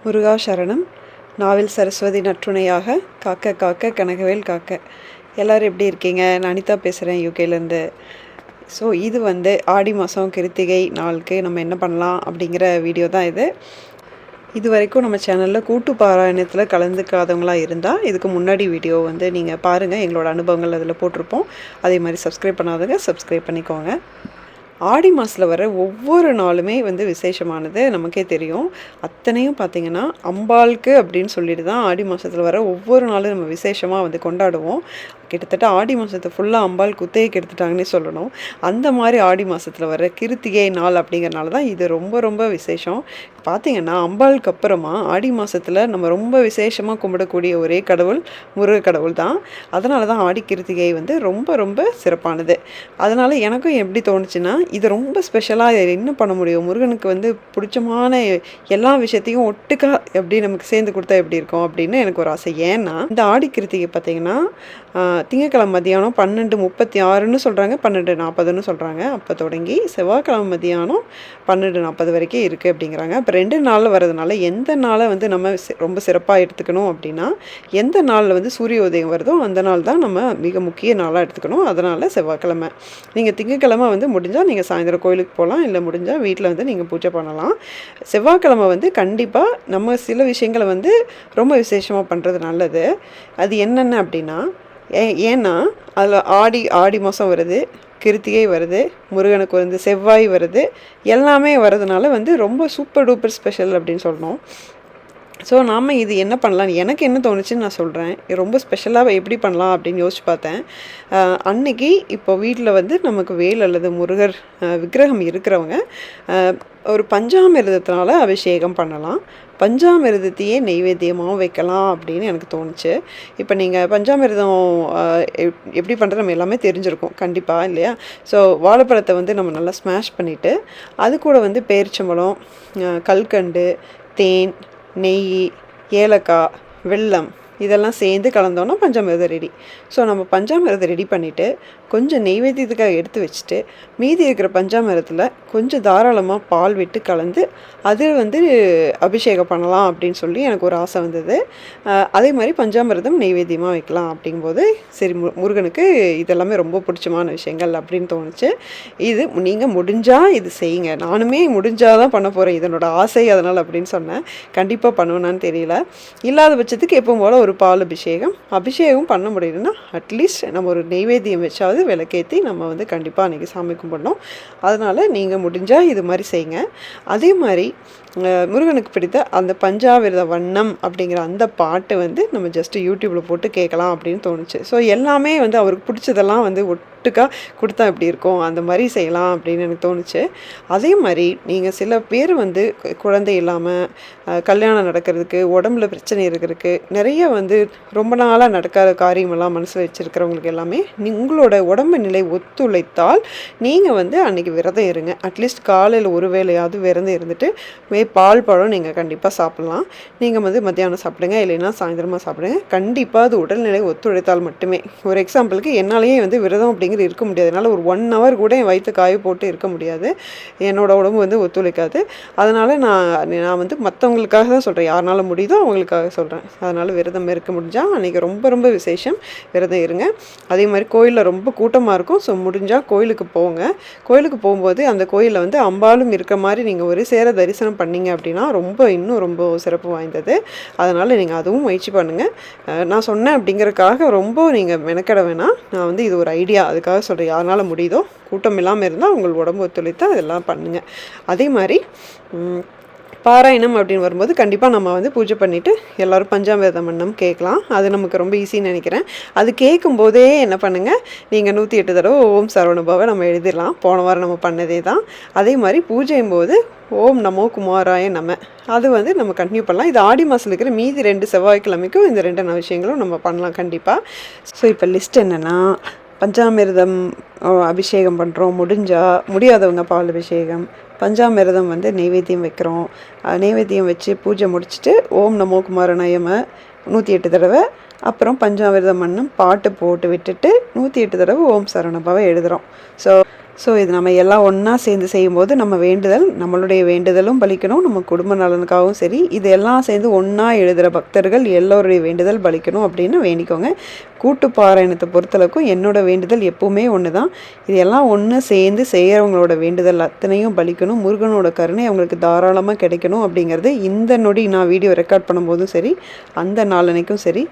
முருகா சரணம். நாவில் சரஸ்வதி நற்றுணையாக காக்க காக்க கனகவேல் காக்க. எல்லோரும் எப்படி இருக்கீங்க? நான் அனிதா பேசுகிறேன் யூகேலேருந்து. ஸோ இது ஆடி மாதம் கிருத்திகை நாளுக்கு நம்ம என்ன பண்ணலாம் அப்படிங்கிற வீடியோ தான் இது. இது வரைக்கும் நம்ம சேனலில் கூட்டு பாராயணத்தில் கலந்துக்காதவங்களாக இருந்தால் இதுக்கு முன்னாடி வீடியோ நீங்கள் பாருங்கள். எங்களோட அனுபவங்கள் அதில் போட்டிருப்போம். அதே மாதிரி சப்ஸ்கிரைப் பண்ணாதவங்க சப்ஸ்கிரைப் பண்ணிக்கோங்க. ஆடி மாதத்தில் வர ஒவ்வொரு நாளுமே விசேஷமானது நமக்கே தெரியும். அத்தனையும் பார்த்திங்கன்னா அம்பாளுக்கு அப்படின்னு சொல்லிட்டு தான் ஆடி மாதத்தில் வர ஒவ்வொரு நாளும் நம்ம விசேஷமாக கொண்டாடுவோம். கிட்டத்தட்ட ஆடி மாதத்தை ஃபுல்லாக அம்பாள் குத்தையை எடுத்துட்டாங்கன்னே சொல்லணும். அந்த மாதிரி ஆடி மாதத்தில் வர கிருத்திகை நாள் அப்படிங்கிறனால தான் இது ரொம்ப ரொம்ப விசேஷம். பார்த்திங்கன்னா அம்பாளுக்கு அப்புறமா ஆடி மாதத்தில் நம்ம ரொம்ப விசேஷமாக கும்பிடக்கூடிய ஒரே கடவுள் முருக கடவுள் தான். அதனால தான் ஆடி கிருத்திகை ரொம்ப ரொம்ப சிறப்பானது. அதனால் எனக்கும் எப்படி தோணுச்சுன்னா, இது ரொம்ப ஸ்பெஷலாக என்ன பண்ண முடியும், முருகனுக்கு பிடிச்சமான எல்லா விஷயத்தையும் ஒட்டுக்கா எப்படி நமக்கு சேர்ந்து கொடுத்தா எப்படி இருக்கும் அப்படின்னு எனக்கு ஒரு ஆசை. ஏன்னா இந்த ஆடி கிருத்திகை பார்த்திங்கன்னா திங்கக்கிழமை மதியானம் 12:36ன்னு சொல்கிறாங்க, 12:40ன்னு சொல்கிறாங்க. அப்போ தொடங்கி செவ்வாய்க்கிழமை மதியானம் 12:40 வரைக்கும் இருக்குது அப்படிங்கிறாங்க. இப்போ 2 நாளில் வரதுனால எந்த நாளை நம்ம ரொம்ப சிறப்பாக எடுத்துக்கணும் அப்படின்னா, எந்த நாளில் சூரிய உதயம் வருதோ அந்த நாள் தான் நம்ம மிக முக்கிய நாளாக எடுத்துக்கணும். அதனால் செவ்வாய்க்கிழமை. நீங்கள் திங்கக்கிழமை முடிஞ்சால் நீங்கள் சாயந்தரம் கோயிலுக்கு போகலாம், இல்லை முடிஞ்சால் வீட்டில் நீங்கள் பூஜை பண்ணலாம். செவ்வாய்க்கிழமை கண்டிப்பாக நம்ம சில விஷயங்களை ரொம்ப விசேஷமாக பண்ணுறது நல்லது. அது என்னென்ன அப்படின்னா, ஏன்னா அதில் ஆடி மாதம் வருது, கிருத்திகை வருது, முருகனுக்கு செவ்வாய் வருது, எல்லாமே வரதுனால ரொம்ப சூப்பர் டூப்பர் ஸ்பெஷல் அப்படின்னு சொல்லணும். ஸோ நாம் இது என்ன பண்ணலாம், எனக்கு என்ன தோணுச்சுன்னு நான் சொல்கிறேன். ரொம்ப ஸ்பெஷலாக எப்படி பண்ணலாம் அப்படின்னு யோசிச்சு பார்த்தேன். அன்னைக்கு இப்போ வீட்டில் நமக்கு வேல் அல்லது முருகர் விக்கிரகம் இருக்கிறவங்க ஒரு பஞ்சாமிர்தத்தினால அபிஷேகம் பண்ணலாம். பஞ்சாமிர்தத்தையே நெய்வேத்தியமாகவும் வைக்கலாம் அப்படின்னு எனக்கு தோணுச்சு. இப்போ நீங்கள் பஞ்சாமிர்தம் எப்படி பண்ணுறது நம்ம எல்லாமே தெரிஞ்சிருக்கோம் கண்டிப்பாக, இல்லையா? ஸோ வாழைப்பழத்தை நம்ம நல்லா ஸ்மாஷ் பண்ணிவிட்டு அது கூட பேரிச்சம்பழம், கல்கண்டு, தேன், நெய், ஏலக்காய், வெல்லம் இதெல்லாம் சேர்ந்து கலந்தோன்னா பஞ்சாமிர்தம் ரெடி. ஸோ நம்ம பஞ்சாமிர்தம் ரெடி பண்ணிவிட்டு கொஞ்சம் நெய்வேத்தியத்துக்காக எடுத்து வச்சுட்டு மீதி இருக்கிற பஞ்சாமிரத்தில் கொஞ்சம் தாராளமாக பால் விட்டு கலந்து அது அபிஷேகம் பண்ணலாம் அப்படின்னு சொல்லி எனக்கு ஒரு ஆசை வந்தது. அதே மாதிரி பஞ்சாமிரதம் நெய்வேத்தியமாக வைக்கலாம் அப்படிங்கும்போது சரி, முருகனுக்கு இதெல்லாமே ரொம்ப பிடிச்சமான விஷயங்கள் அப்படின்னு தோணுச்சு. இது நீங்கள் முடிஞ்சால் இது செய்யுங்க. நானுமே முடிஞ்சால் தான் பண்ண போகிறேன், இதனோட ஆசை அதனால் அப்படின்னு சொன்னேன். கண்டிப்பாக பண்ணுவேனான்னு தெரியல. இல்லாத பட்சத்துக்கு எப்பவும் போல் ஒரு பால் அபிஷேகம் பண்ண முடியலன்னா அட்லீஸ்ட் நம்ம ஒரு நெய்வேத்தியம் வச்சாவது விளக்கேற்றி நம்ம கண்டிப்பாக அன்றைக்கி சாமி கும்பிடணும். அதனால் நீங்கள் முடிஞ்சால் இது மாதிரி செய்யுங்க. அதே மாதிரி முருகனுக்கு பிடித்த அந்த பஞ்சாமிர்த வண்ணம் அப்படிங்கிற அந்த பாட்டு நம்ம ஜஸ்ட்டு யூடியூப்பில் போட்டு கேட்கலாம் அப்படின்னு தோணுச்சு. ஸோ எல்லாமே அவருக்கு பிடிச்சதெல்லாம் ஒட்டுக்கா கொடுத்தா எப்படி இருக்கும், அந்த மாதிரி செய்யலாம் அப்படின்னு எனக்கு தோணுச்சு. அதே மாதிரி நீங்கள் சில பேர் குழந்தை இல்லாமல் கல்யாணம் நடக்கிறதுக்கு, உடம்புல பிரச்சனை இருக்கிறதுக்கு, நிறைய ரொம்ப நாளாக நடக்காத காரியமெல்லாம் மனசில் வச்சுருக்கிறவங்களுக்கு எல்லாமே உங்களோட உடம்பு நிலை ஒத்துழைத்தால் நீங்கள் அன்றைக்கி விரதம் இருங்க. அட்லீஸ்ட் காலையில் ஒரு வேளையாவது விரதம் இருந்துட்டு பால் பழம் நீங்கள் கண்டிப்பாக சாப்பிட்லாம். நீங்கள் மத்தியானம் சாப்பிடுங்க, இல்லைன்னா சாயந்தரமாக சாப்பிடுங்க. கண்டிப்பாக அது உடல்நிலை ஒத்துழைத்தால் மட்டுமே. ஒரு எக்ஸாம்பிளுக்கு என்னாலேயே விரதம் அப்படிங்கிறது இருக்க முடியாது. என்னால் ஒரு 1 hour கூட என் வயிற்று காய போட்டு இருக்க முடியாது. என்னோட உடம்பு ஒத்துழைக்காது. அதனால் நான் மற்றவங்களுக்காக தான் சொல்கிறேன். யாருனால முடியுதோ அவங்களுக்காக சொல்கிறேன். அதனால் விரதம் இருக்க முடிஞ்சால் அன்றைக்கி ரொம்ப ரொம்ப விசேஷம், விரதம் இருங்க. அதே மாதிரி கோயிலில் ரொம்ப கூட்டமாக இருக்கும். ஸோ முடிஞ்சால் கோயிலுக்கு போங்க. கோயிலுக்கு போகும்போது அந்த கோயிலில் அம்பாலும் இருக்கிற மாதிரி நீங்கள் ஒரு சேர தரிசனம் பண்ணீங்க அப்படின்னா இன்னும் ரொம்ப சிறப்பு வாய்ந்தது. அதனால் நீங்கள் அதுவும் முயற்சி பண்ணுங்கள். நான் சொன்னேன் அப்படிங்கிறதுக்காக ரொம்ப நீங்கள் மெனக்கெட வேணாம். நான் இது ஒரு ஐடியா, அதுக்காக சொல்கிறேன். யாருனால முடியுதோ, கூட்டம் இல்லாமல் இருந்தால் உங்கள் உடம்பு ஒத்துழைத்தால் அதெல்லாம் பண்ணுங்கள். அதே மாதிரி பாராயணம் அப்படின்னு வரும்போது கண்டிப்பாக நம்ம பூஜை பண்ணிவிட்டு எல்லோரும் பஞ்சாமிர்த மன்னம் கேட்கலாம். அது நமக்கு ரொம்ப ஈஸின்னு நினைக்கிறேன். அது கேட்கும்போதே என்ன பண்ணுங்கள், நீங்கள் 108 தடவை ஓம் சரவணபவ நம்ம எழுதிடலாம். போன வாரம் நம்ம பண்ணதே தான். அதே மாதிரி பூஜையும் போது ஓம் நமோ குமாராய நம அது நம்ம கண்டினியூ பண்ணலாம். இது ஆடி மாதத்தில் இருக்கிற மீதி 2 செவ்வாய்க்கிழமைக்கும் இந்த 2 விஷயங்களும் நம்ம பண்ணலாம் கண்டிப்பாக. ஸோ இப்போ லிஸ்ட் என்னென்னா, பஞ்சாமிர்தம் அபிஷேகம் பண்ணுறோம், முடியாதவங்க பால் அபிஷேகம், பஞ்சாமிர்தம் நெய்வேத்தியம் வைக்கிறோம். நெய்வேத்தியம் வச்சு பூஜை முடிச்சுட்டு ஓம் நமோ குமாரநாயம 108 தடவை, அப்புறம் பஞ்சாமிர்த மன்னம் பாட்டு போட்டு விட்டுட்டு 108 தடவை ஓம் சரவணபவ எழுதுகிறோம். ஸோ ஸோ இது நம்ம எல்லாம் ஒன்றா சேர்ந்து செய்யும்போது நம்ம வேண்டுதல், நம்மளுடைய வேண்டுதலும் பலிக்கணும், நம்ம குடும்ப நலனுக்காகவும் சரி, இது எல்லாம் சேர்ந்து ஒன்றா எழுதுகிற பக்தர்கள் எல்லோருடைய வேண்டுதல் பலிக்கணும் அப்படின்னு வேண்டிக்கோங்க. கூட்டு பாராயணத்தை பொறுத்தளவுக்கும் என்னோட வேண்டுதல் எப்போவுமே ஒன்று தான். இது எல்லாம் ஒன்று சேர்ந்து செய்கிறவங்களோட வேண்டுதல் அத்தனையும் பலிக்கணும், முருகனோட கருணை அவங்களுக்கு தாராளமாக கிடைக்கணும் அப்படிங்கிறது இந்த நொடி நான் வீடியோ ரெக்கார்ட் பண்ணும்போதும் சரி, அந்த நாளன்னைக்கும் சரி,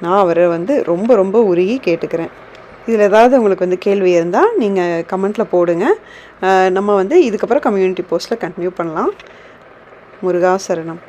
நான் அவரை ரொம்ப ரொம்ப உருகி கேட்டுக்கிறேன். இதில் ஏதாவது உங்களுக்கு கேள்வி இருந்தால் நீங்கள் கமெண்ட்டில் போடுங்க. நம்ம இதுக்கப்புறம் கம்யூனிட்டி போஸ்ட்டில் கண்டினியூ பண்ணலாம். முருகா சரணம்.